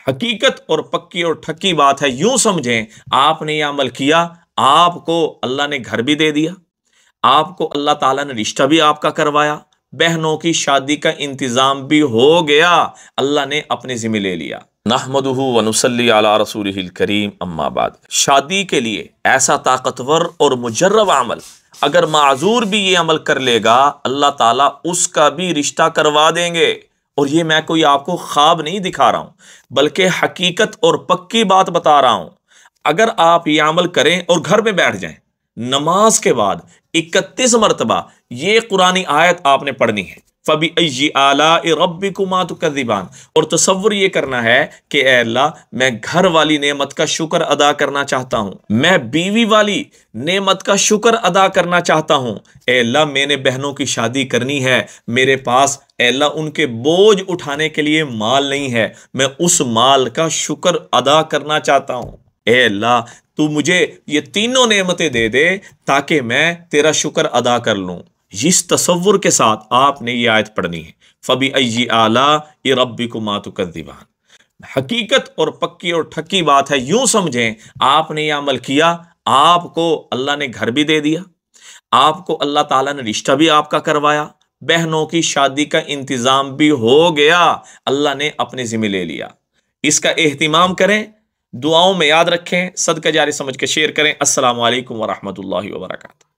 हकीकत और पक्की और ठक्की बात है। यूं समझें, आपने यह अमल किया, आपको अल्लाह ने घर भी दे दिया, आपको अल्लाह ताला ने रिश्ता भी आपका करवाया, बहनों की शादी का इंतजाम भी हो गया, अल्लाह ने अपने जिम्मे ले लिया। नहमदुहु व नुसल्ली अला रसूलिहिल करीम, अम्मा बाद। शादी के लिए ऐसा ताकतवर और मुजर्रब अमल, अगर माजूर भी ये अमल कर लेगा, अल्लाह ताला उसका भी रिश्ता करवा देंगे। और ये मैं कोई आपको ख्वाब नहीं दिखा रहा हूं, बल्कि हकीकत और पक्की बात बता रहा हूं। अगर आप ये अमल करें और घर में बैठ जाएं, नमाज के बाद 31 मरतबा ये कुरानी आयत आपने पढ़नी है, फबी अय्यि आलाइ रब्बिकुमा तुकज़्ज़िबान। और तसव्वुर ये करना है कि ए अल्लाह, मैं घर वाली नेमत का शुक्र अदा करना चाहता हूँ, मैं बीवी वाली नेमत का शुक्र अदा करना चाहता हूँ। ए अल्लाह, मैंने बहनों की शादी करनी है, मेरे पास ए अल्लाह उनके बोझ उठाने के लिए माल नहीं है, मैं उस माल का शुक्र अदा करना चाहता हूँ। ए अल्लाह, तू मुझे ये तीनों नेमतें दे दे ताकि मैं तेरा शुक्र अदा कर लूं। इस तसव्वुर के साथ आपने ये आयत पढ़नी है, फबी अय्यि आलाइ रब्बिकुमा तुकज़्ज़िबान। हकीकत और पक्की और ठक्की बात है। यूं समझें, आपने यह अमल किया, आपको अल्लाह ने घर भी दे दिया, आपको अल्लाह ताला ने रिश्ता भी आपका करवाया, बहनों की शादी का इंतजाम भी हो गया, अल्लाह ने अपने जिम्मे ले लिया। इसका एहतिमाम करें, दुआओं में याद रखें, सदका जारी समझ के शेयर करें। अस्सलामु अलैकुम व रहमतुल्लाहि व बरकातुहू।